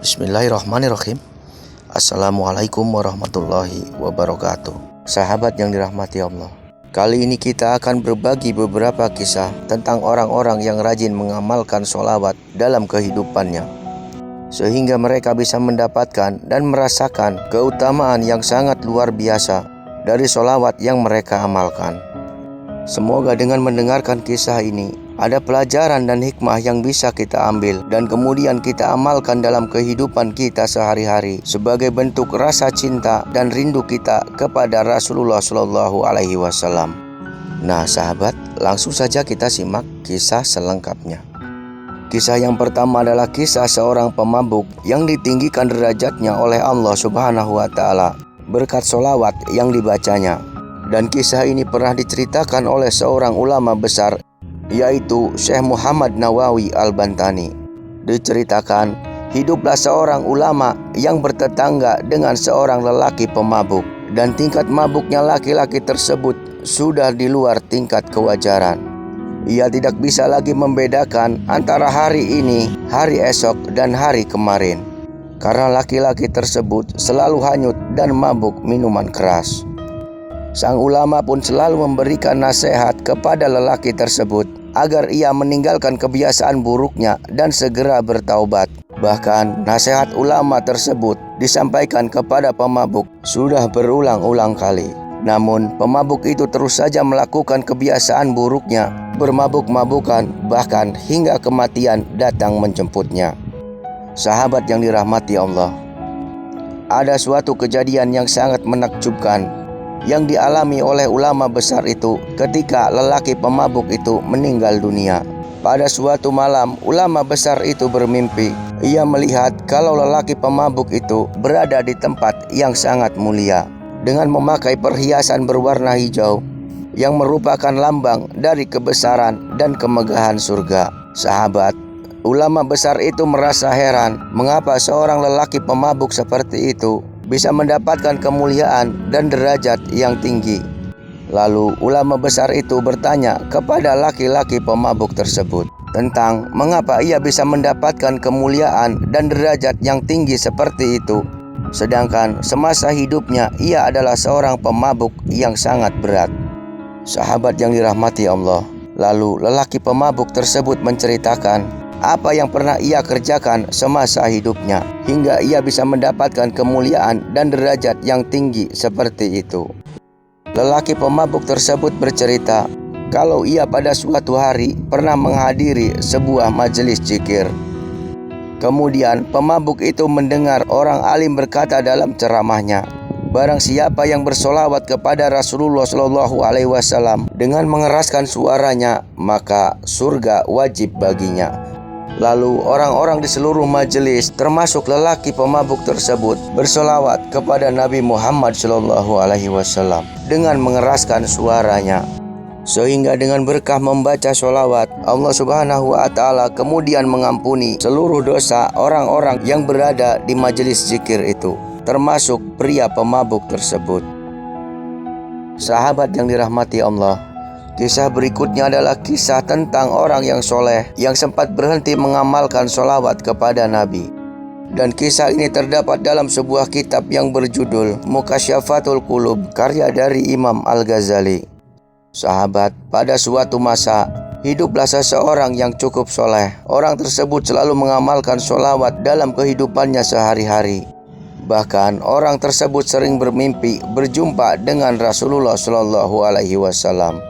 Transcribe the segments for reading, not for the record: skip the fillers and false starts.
Bismillahirrahmanirrahim. Assalamualaikum warahmatullahi wabarakatuh. Sahabat yang dirahmati Allah, kali ini kita akan berbagi beberapa kisah tentang orang-orang yang rajin mengamalkan sholawat dalam kehidupannya, sehingga mereka bisa mendapatkan dan merasakan keutamaan yang sangat luar biasa dari sholawat yang mereka amalkan. Semoga dengan mendengarkan kisah ini ada pelajaran dan hikmah yang bisa kita ambil dan kemudian kita amalkan dalam kehidupan kita sehari-hari sebagai bentuk rasa cinta dan rindu kita kepada Rasulullah Shallallahu Alaihi Wasallam. Nah sahabat, langsung saja kita simak kisah selengkapnya. Kisah yang pertama adalah kisah seorang pemabuk yang ditinggikan derajatnya oleh Allah Subhanahu Wa Taala berkat sholawat yang dibacanya. Dan kisah ini pernah diceritakan oleh seorang ulama besar, yaitu Syekh Muhammad Nawawi Al-Bantani. Diceritakan, hiduplah seorang ulama yang bertetangga dengan seorang lelaki pemabuk, dan tingkat mabuknya laki-laki tersebut sudah di luar tingkat kewajaran. Ia tidak bisa lagi membedakan antara hari ini, hari esok, dan hari kemarin, karena laki-laki tersebut selalu hanyut dan mabuk minuman keras. Sang ulama pun selalu memberikan nasihat kepada lelaki tersebut agar ia meninggalkan kebiasaan buruknya dan segera bertaubat. Bahkan nasihat ulama tersebut disampaikan kepada pemabuk sudah berulang-ulang kali. Namun pemabuk itu terus saja melakukan kebiasaan buruknya, bermabuk-mabukan, bahkan hingga kematian datang menjemputnya. Sahabat yang dirahmati Allah, ada suatu kejadian yang sangat menakjubkan yang dialami oleh ulama besar itu ketika lelaki pemabuk itu meninggal dunia. Pada suatu malam, ulama besar itu bermimpi. Ia melihat kalau lelaki pemabuk itu berada di tempat yang sangat mulia dengan memakai perhiasan berwarna hijau yang merupakan lambang dari kebesaran dan kemegahan surga. Sahabat, ulama besar itu merasa heran mengapa seorang lelaki pemabuk seperti itu bisa mendapatkan kemuliaan dan derajat yang tinggi. Lalu ulama besar itu bertanya kepada laki-laki pemabuk tersebut tentang mengapa ia bisa mendapatkan kemuliaan dan derajat yang tinggi seperti itu, sedangkan semasa hidupnya ia adalah seorang pemabuk yang sangat berat. Sahabat yang dirahmati Allah, lalu lelaki pemabuk tersebut menceritakan apa yang pernah ia kerjakan semasa hidupnya hingga ia bisa mendapatkan kemuliaan dan derajat yang tinggi seperti itu. Lelaki pemabuk tersebut bercerita kalau ia pada suatu hari pernah menghadiri sebuah majelis zikir. Kemudian pemabuk itu mendengar orang alim berkata dalam ceramahnya, barang siapa yang bersolawat kepada Rasulullah Shallallahu Alaihi Wasallam dengan mengeraskan suaranya, maka surga wajib baginya. Lalu orang-orang di seluruh majelis termasuk lelaki pemabuk tersebut bersolawat kepada Nabi Muhammad Shallallahu Alaihi Wasallam dengan mengeraskan suaranya, sehingga dengan berkah membaca sholawat Allah Subhanahu Wa Taala kemudian mengampuni seluruh dosa orang-orang yang berada di majelis zikir itu, termasuk pria pemabuk tersebut. Sahabat yang dirahmati Allah, kisah berikutnya adalah kisah tentang orang yang soleh yang sempat berhenti mengamalkan sholawat kepada Nabi. Dan kisah ini terdapat dalam sebuah kitab yang berjudul Mukasyyafatul Qulub, karya dari Imam Al-Ghazali. Sahabat, pada suatu masa hiduplah seseorang yang cukup soleh. Orang tersebut selalu mengamalkan sholawat dalam kehidupannya sehari-hari. Bahkan orang tersebut sering bermimpi berjumpa dengan Rasulullah Shallallahu Alaihi Wasallam.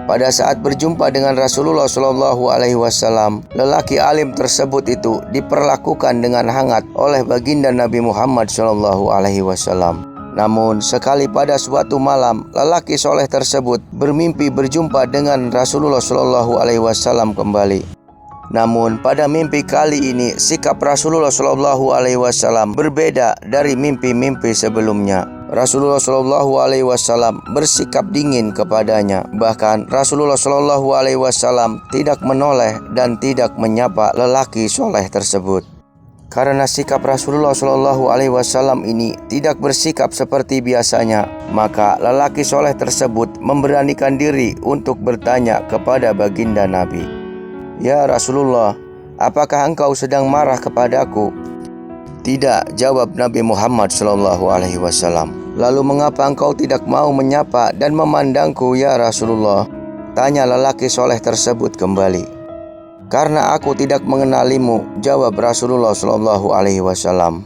Pada saat berjumpa dengan Rasulullah Shallallahu Alaihi Wasallam, lelaki alim tersebut itu diperlakukan dengan hangat oleh baginda Nabi Muhammad Shallallahu Alaihi Wasallam. Namun sekali pada suatu malam, lelaki soleh tersebut bermimpi berjumpa dengan Rasulullah Shallallahu Alaihi Wasallam kembali. Namun pada mimpi kali ini sikap Rasulullah Shallallahu Alaihi Wasallam berbeda dari mimpi-mimpi sebelumnya. Rasulullah Shallallahu Alaihi Wasallam bersikap dingin kepadanya. Bahkan Rasulullah Shallallahu Alaihi Wasallam tidak menoleh dan tidak menyapa lelaki soleh tersebut. Karena sikap Rasulullah Shallallahu Alaihi Wasallam ini tidak bersikap seperti biasanya, maka lelaki soleh tersebut memberanikan diri untuk bertanya kepada baginda Nabi, "Ya Rasulullah, apakah engkau sedang marah kepadaku?" Tidak, jawab Nabi Muhammad SAW. Lalu mengapa engkau tidak mau menyapa dan memandangku ya Rasulullah? Tanya lelaki soleh tersebut kembali. Karena aku tidak mengenalimu, jawab Rasulullah SAW.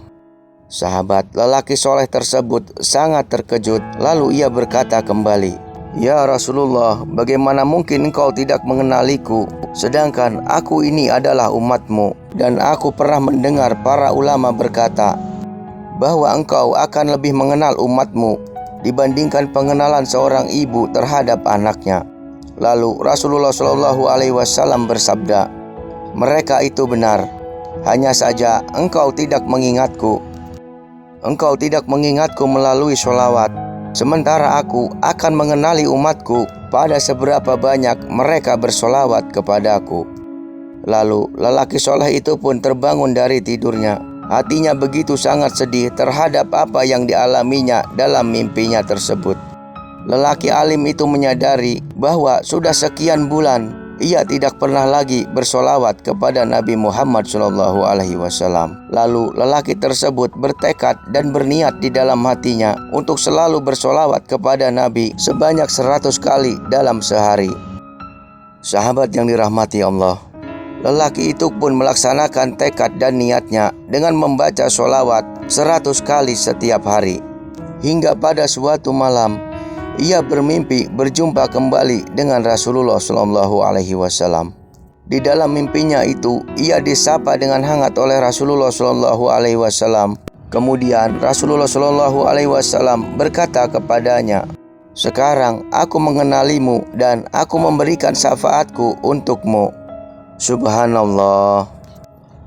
Sahabat lelaki soleh tersebut sangat terkejut, lalu ia berkata kembali, Ya Rasulullah, bagaimana mungkin engkau tidak mengenaliku, sedangkan aku ini adalah umatmu, dan aku pernah mendengar para ulama berkata bahwa engkau akan lebih mengenal umatmu dibandingkan pengenalan seorang ibu terhadap anaknya. Lalu Rasulullah SAW bersabda, mereka itu benar, hanya saja engkau tidak mengingatku. Engkau tidak mengingatku melalui sholawat, sementara aku akan mengenali umatku pada seberapa banyak mereka bersolawat kepadaku. Lalu lelaki soleh itu pun terbangun dari tidurnya. Hatinya begitu sangat sedih terhadap apa yang dialaminya dalam mimpinya tersebut. Lelaki alim itu menyadari bahwa sudah sekian bulan ia tidak pernah lagi bersolawat kepada Nabi Muhammad SAW. Lalu lelaki tersebut bertekad dan berniat di dalam hatinya untuk selalu bersolawat kepada Nabi sebanyak 100 kali dalam sehari. Sahabat yang dirahmati Allah, lelaki itu pun melaksanakan tekad dan niatnya dengan membaca solawat 100 kali setiap hari. Hingga pada suatu malam, ia bermimpi berjumpa kembali dengan Rasulullah SAW. Di dalam mimpinya itu, ia disapa dengan hangat oleh Rasulullah SAW. Kemudian Rasulullah SAW berkata kepadanya, sekarang aku mengenalimu dan aku memberikan syafaatku untukmu. Subhanallah.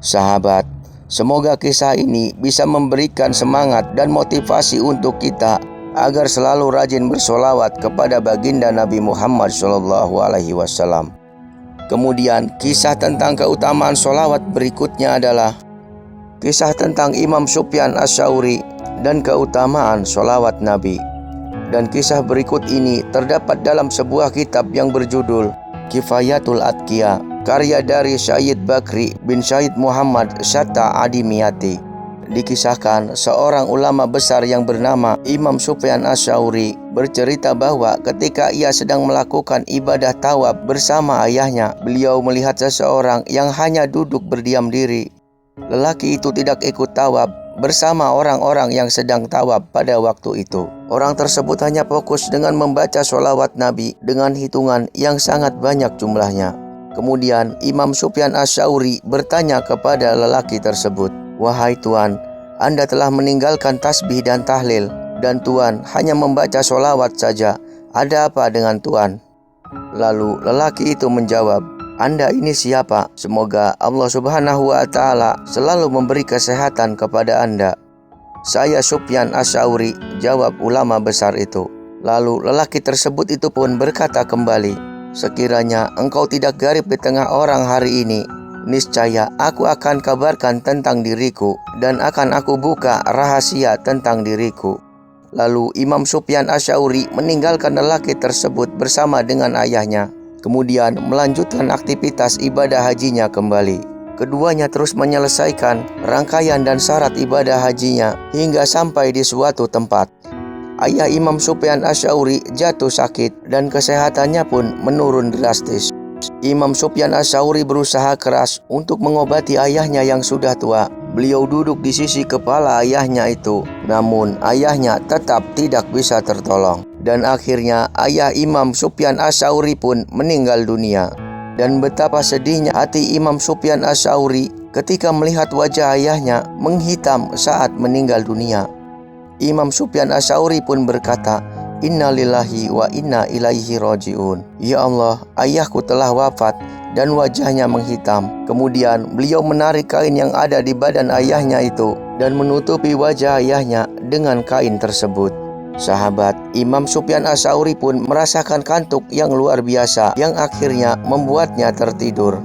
Sahabat, semoga kisah ini bisa memberikan semangat dan motivasi untuk kita agar selalu rajin bersolawat kepada baginda Nabi Muhammad SAW. Kemudian kisah tentang keutamaan solawat berikutnya adalah kisah tentang Imam Sufyan Ats-Tsauri dan keutamaan solawat Nabi. Dan kisah berikut ini terdapat dalam sebuah kitab yang berjudul Kifayatul Atqiya, karya dari Syed Bakri bin Syed Muhammad Shatta Adimiyati. Dikisahkan seorang ulama besar yang bernama Imam Sufyan Ats-Tsauri bercerita bahwa ketika ia sedang melakukan ibadah tawaf bersama ayahnya, beliau melihat seseorang yang hanya duduk berdiam diri. Lelaki itu tidak ikut tawaf bersama orang-orang yang sedang tawaf pada waktu itu. Orang tersebut hanya fokus dengan membaca sholawat Nabi dengan hitungan yang sangat banyak jumlahnya. Kemudian Imam Sufyan Ats-Tsauri bertanya kepada lelaki tersebut, wahai Tuan, Anda telah meninggalkan tasbih dan tahlil, dan Tuan hanya membaca sholawat saja. Ada apa dengan Tuan? Lalu lelaki itu menjawab, Anda ini siapa? Semoga Allah Subhanahu wa Ta'ala selalu memberi kesehatan kepada Anda. Saya Sufyan Ats-Tsauri, jawab ulama besar itu. Lalu lelaki tersebut itu pun berkata kembali, sekiranya engkau tidak garib di tengah orang hari ini, niscaya aku akan kabarkan tentang diriku dan akan aku buka rahasia tentang diriku. Lalu Imam Sufyan Ats-Tsauri meninggalkan lelaki tersebut bersama dengan ayahnya, kemudian melanjutkan aktivitas ibadah hajinya kembali. Keduanya terus menyelesaikan rangkaian dan syarat ibadah hajinya hingga sampai di suatu tempat. Ayah Imam Sufyan Ats-Tsauri jatuh sakit dan kesehatannya pun menurun drastis. Imam Sufyan Ats-Tsauri berusaha keras untuk mengobati ayahnya yang sudah tua. Beliau duduk di sisi kepala ayahnya itu, namun ayahnya tetap tidak bisa tertolong. Dan akhirnya ayah Imam Sufyan Ats-Tsauri pun meninggal dunia. Dan betapa sedihnya hati Imam Sufyan Ats-Tsauri ketika melihat wajah ayahnya menghitam saat meninggal dunia. Imam Sufyan Ats-Tsauri pun berkata, Inna lillahi wa inna ilaihi raji'un. Ya Allah, ayahku telah wafat dan wajahnya menghitam. Kemudian beliau menarik kain yang ada di badan ayahnya itu dan menutupi wajah ayahnya dengan kain tersebut. Sahabat, Imam Sufyan Ats-Tsauri pun merasakan kantuk yang luar biasa yang akhirnya membuatnya tertidur.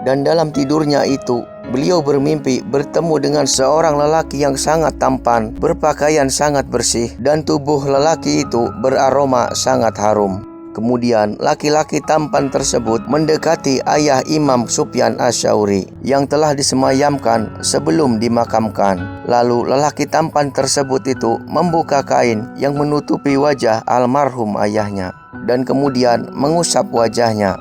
Dan dalam tidurnya itu, beliau bermimpi bertemu dengan seorang lelaki yang sangat tampan, berpakaian sangat bersih, dan tubuh lelaki itu beraroma sangat harum. Kemudian laki-laki tampan tersebut mendekati ayah Imam Sufyan Ats-Tsauri yang telah disemayamkan sebelum dimakamkan. Lalu lelaki tampan tersebut itu membuka kain yang menutupi wajah almarhum ayahnya dan kemudian mengusap wajahnya.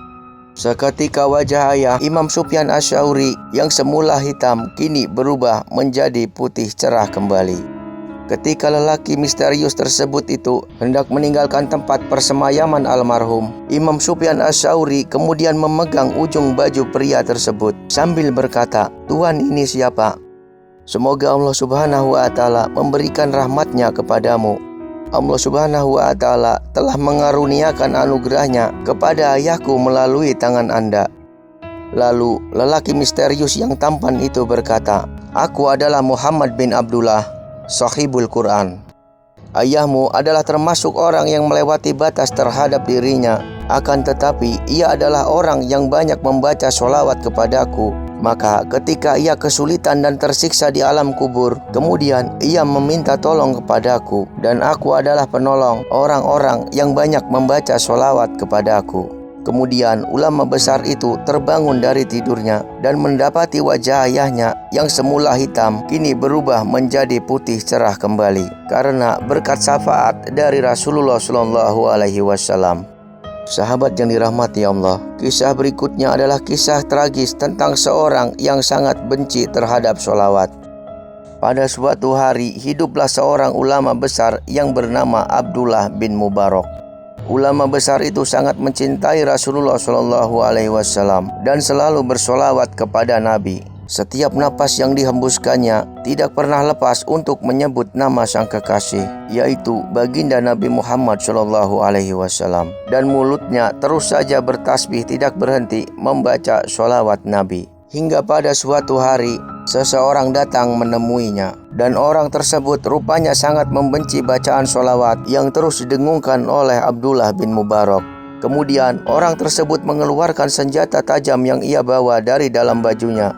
Seketika wajah ayah Imam Sufyan Ats-Tsauri yang semula hitam kini berubah menjadi putih cerah kembali. Ketika lelaki misterius tersebut itu hendak meninggalkan tempat persemayaman almarhum, Imam Sufyan Ats-Tsauri kemudian memegang ujung baju pria tersebut sambil berkata, "Tuan, ini siapa? Semoga Allah Subhanahu wa Ta'ala memberikan rahmatnya kepadamu. Allah Subhanahu wa Ta'ala telah mengaruniakan anugerahnya kepada ayahku melalui tangan Anda." Lalu lelaki misterius yang tampan itu berkata, "Aku adalah Muhammad bin Abdullah, Sahibul Quran. Ayahmu adalah termasuk orang yang melewati batas terhadap dirinya. Akan tetapi ia adalah orang yang banyak membaca sholawat kepadaku. Maka ketika ia kesulitan dan tersiksa di alam kubur, kemudian ia meminta tolong kepadaku, dan aku adalah penolong orang-orang yang banyak membaca sholawat kepadaku." Kemudian ulama besar itu terbangun dari tidurnya dan mendapati wajah ayahnya yang semula hitam kini berubah menjadi putih cerah kembali karena berkat syafaat dari Rasulullah SAW. Sahabat yang dirahmati Allah, kisah berikutnya adalah kisah tragis tentang seorang yang sangat benci terhadap sholawat. Pada suatu hari hiduplah seorang ulama besar yang bernama Abdullah bin Mubarak. Ulama besar itu sangat mencintai Rasulullah SAW dan selalu bersolawat kepada Nabi. Setiap napas yang dihembuskannya tidak pernah lepas untuk menyebut nama sang kekasih, yaitu baginda Nabi Muhammad SAW. Dan mulutnya terus saja bertasbih tidak berhenti membaca sholawat Nabi. Hingga pada suatu hari seseorang datang menemuinya, dan orang tersebut rupanya sangat membenci bacaan sholawat yang terus didengungkan oleh Abdullah bin Mubarak. Kemudian orang tersebut mengeluarkan senjata tajam yang ia bawa dari dalam bajunya.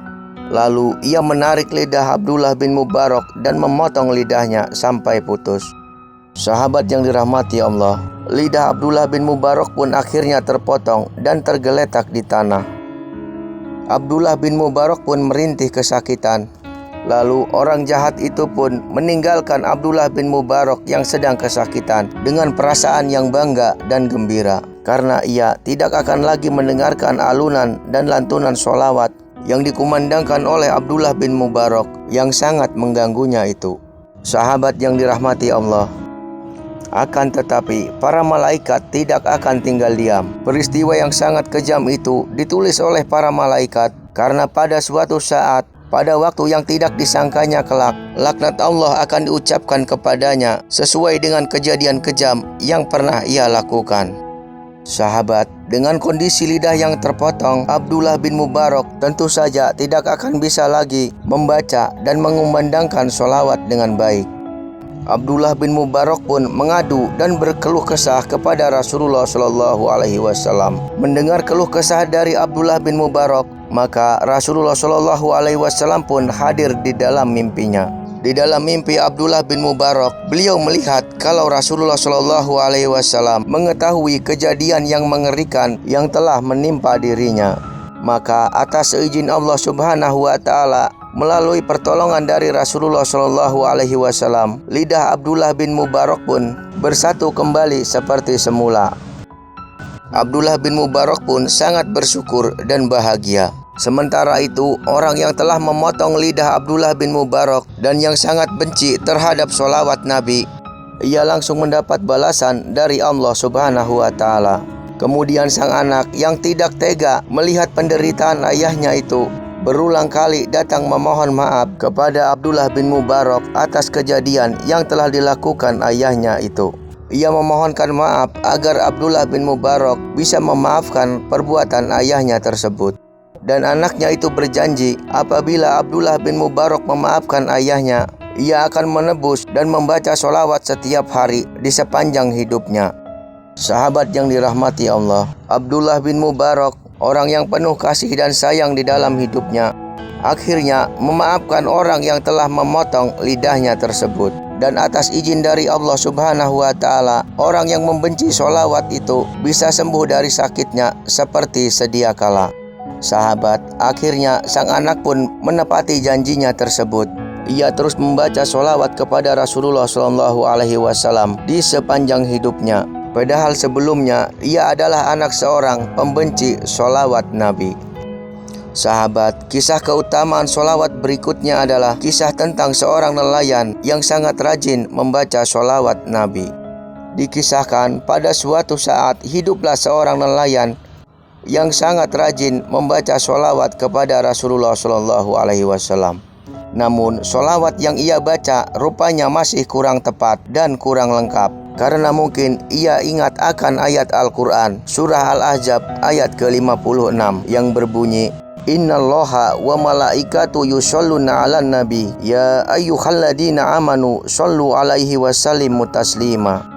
Lalu ia menarik lidah Abdullah bin Mubarak dan memotong lidahnya sampai putus. Sahabat yang dirahmati Allah, lidah Abdullah bin Mubarak pun akhirnya terpotong dan tergeletak di tanah. Abdullah bin Mubarak pun merintih kesakitan. Lalu orang jahat itu pun meninggalkan Abdullah bin Mubarak yang sedang kesakitan dengan perasaan yang bangga dan gembira, karena ia tidak akan lagi mendengarkan alunan dan lantunan sholawat yang dikumandangkan oleh Abdullah bin Mubarak yang sangat mengganggunya itu. Sahabat yang dirahmati Allah, akan tetapi para malaikat tidak akan tinggal diam. Peristiwa yang sangat kejam itu ditulis oleh para malaikat karena pada suatu saat, pada waktu yang tidak disangkanya kelak, laknat Allah akan diucapkan kepadanya sesuai dengan kejadian kejam yang pernah ia lakukan. Sahabat, dengan kondisi lidah yang terpotong, Abdullah bin Mubarak tentu saja tidak akan bisa lagi membaca dan mengumandangkan sholawat dengan baik. Abdullah bin Mubarak pun mengadu dan berkeluh kesah kepada Rasulullah SAW. Mendengar keluh kesah dari Abdullah bin Mubarak, maka Rasulullah SAW pun hadir di dalam mimpinya. Di dalam mimpi Abdullah bin Mubarak, beliau melihat kalau Rasulullah SAW mengetahui kejadian yang mengerikan yang telah menimpa dirinya. Maka atas izin Allah Subhanahu wa Ta'ala, melalui pertolongan dari Rasulullah SAW, lidah Abdullah bin Mubarak pun bersatu kembali seperti semula. Abdullah bin Mubarak pun sangat bersyukur dan bahagia. Sementara itu, orang yang telah memotong lidah Abdullah bin Mubarak dan yang sangat benci terhadap sholawat Nabi, ia langsung mendapat balasan dari Allah Subhanahu wa Ta'ala. Kemudian sang anak yang tidak tega melihat penderitaan ayahnya itu berulang kali datang memohon maaf kepada Abdullah bin Mubarak atas kejadian yang telah dilakukan ayahnya itu. Ia memohonkan maaf agar Abdullah bin Mubarak bisa memaafkan perbuatan ayahnya tersebut. Dan anaknya itu berjanji apabila Abdullah bin Mubarak memaafkan ayahnya, ia akan menebus dan membaca sholawat setiap hari di sepanjang hidupnya. Sahabat yang dirahmati Allah, Abdullah bin Mubarak, orang yang penuh kasih dan sayang di dalam hidupnya, akhirnya memaafkan orang yang telah memotong lidahnya tersebut. dan atas izin dari Allah Subhanahu wa Ta'ala, orang yang membenci sholawat itu bisa sembuh dari sakitnya seperti sedia kala. Sahabat, akhirnya sang anak pun menepati janjinya tersebut. Ia terus membaca sholawat kepada Rasulullah SAW di sepanjang hidupnya. Padahal sebelumnya ia adalah anak seorang pembenci sholawat Nabi. Sahabat, kisah keutamaan sholawat berikutnya adalah kisah tentang seorang nelayan yang sangat rajin membaca sholawat Nabi. Dikisahkan pada suatu saat hiduplah seorang nelayan yang sangat rajin membaca sholawat kepada Rasulullah SAW. Namun sholawat yang ia baca rupanya masih kurang tepat dan kurang lengkap, karena mungkin ia ingat akan ayat Al-Quran surah Al-Ahzab ayat ke-56 yang berbunyi, Innallaha wa malaikatu yusholluna 'alan nabi ya ayyuhalladzina amanu shollu 'alaihi wa sallimu taslima.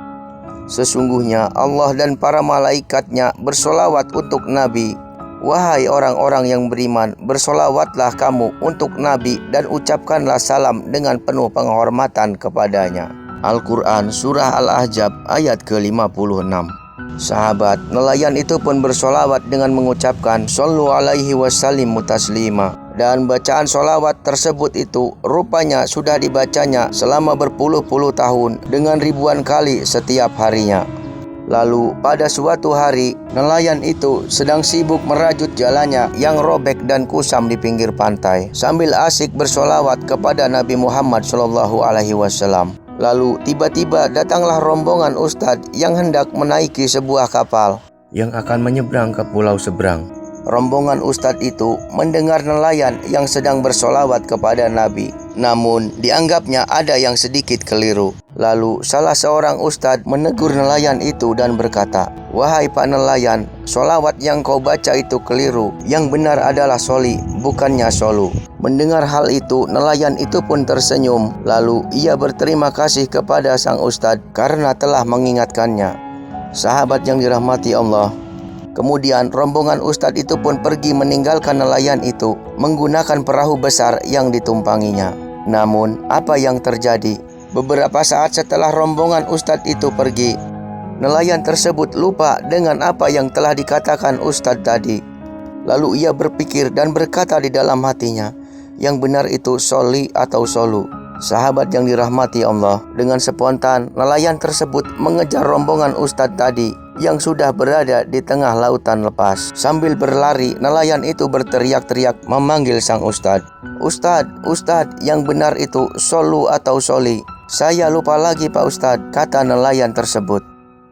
Sesungguhnya Allah dan para malaikatnya bersolawat untuk Nabi. Wahai orang-orang yang beriman, bersolawatlah kamu untuk Nabi dan ucapkanlah salam dengan penuh penghormatan kepadanya. Al-Quran surah Al-Ahzab ayat ke-56. Sahabat, nelayan itu pun bersolawat dengan mengucapkan Shollu alaihi wasallimu taslima. Dan bacaan solawat tersebut itu rupanya sudah dibacanya selama berpuluh-puluh tahun dengan ribuan kali setiap harinya. Lalu pada suatu hari, nelayan itu sedang sibuk merajut jalannya yang robek dan kusam di pinggir pantai sambil asik bersolawat kepada Nabi Muhammad SAW. Lalu tiba-tiba datanglah rombongan ustadz yang hendak menaiki sebuah kapal yang akan menyeberang ke pulau seberang. Rombongan ustadz itu mendengar nelayan yang sedang bersolawat kepada Nabi, namun dianggapnya ada yang sedikit keliru. Lalu salah seorang ustadz menegur nelayan itu dan berkata, Wahai Pak Nelayan, solawat yang kau baca itu keliru. Yang benar adalah soli, bukannya solu. Mendengar hal itu, nelayan itu pun tersenyum. Lalu ia berterima kasih kepada sang ustadz karena telah mengingatkannya. Sahabat yang dirahmati Allah, kemudian rombongan ustadz itu pun pergi meninggalkan nelayan itu menggunakan perahu besar yang ditumpanginya. Namun apa yang terjadi? Beberapa saat setelah rombongan ustadz itu pergi, nelayan tersebut lupa dengan apa yang telah dikatakan ustadz tadi. Lalu ia berpikir dan berkata di dalam hatinya, yang benar itu soli atau solu. Sahabat yang dirahmati Allah, dengan spontan nelayan tersebut mengejar rombongan ustadz tadi yang sudah berada di tengah lautan lepas. Sambil berlari, nelayan itu berteriak-teriak memanggil sang ustadz. Ustadz, ustadz, yang benar itu solu atau soli? Saya lupa lagi Pak Ustadz, kata nelayan tersebut.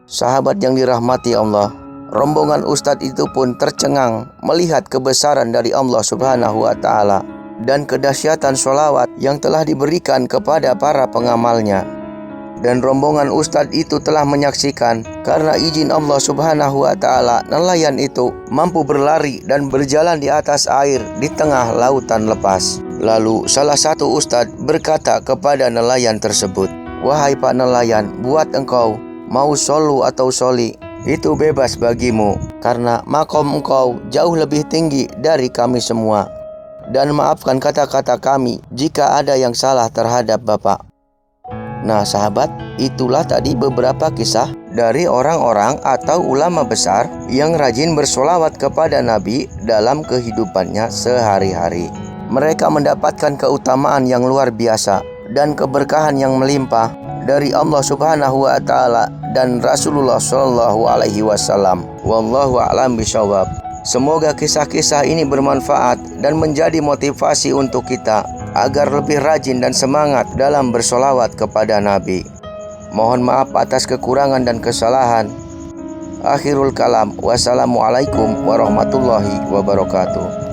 Sahabat yang dirahmati Allah, rombongan ustadz itu pun tercengang melihat kebesaran dari Allah Subhanahu wa Ta'ala dan kedahsyatan sholawat yang telah diberikan kepada para pengamalnya. Dan rombongan ustadz itu telah menyaksikan karena izin Allah Subhanahu wa Ta'ala, nelayan itu mampu berlari dan berjalan di atas air di tengah lautan lepas. Lalu salah satu ustadz berkata kepada nelayan tersebut, Wahai Pak Nelayan, buat engkau mau solu atau soli, itu bebas bagimu, karena makom engkau jauh lebih tinggi dari kami semua. Dan maafkan kata-kata kami jika ada yang salah terhadap Bapak. Nah sahabat, itulah tadi beberapa kisah dari orang-orang atau ulama besar yang rajin bersolawat kepada Nabi dalam kehidupannya sehari-hari. Mereka mendapatkan keutamaan yang luar biasa dan keberkahan yang melimpah dari Allah Subhanahu wa Ta'ala dan Rasulullah SAW. Wallahu a'lam bishawab. Semoga kisah-kisah ini bermanfaat dan menjadi motivasi untuk kita agar lebih rajin dan semangat dalam bersolawat kepada Nabi. Mohon maaf atas kekurangan dan kesalahan. Akhirul kalam. Wassalamualaikum warahmatullahi wabarakatuh.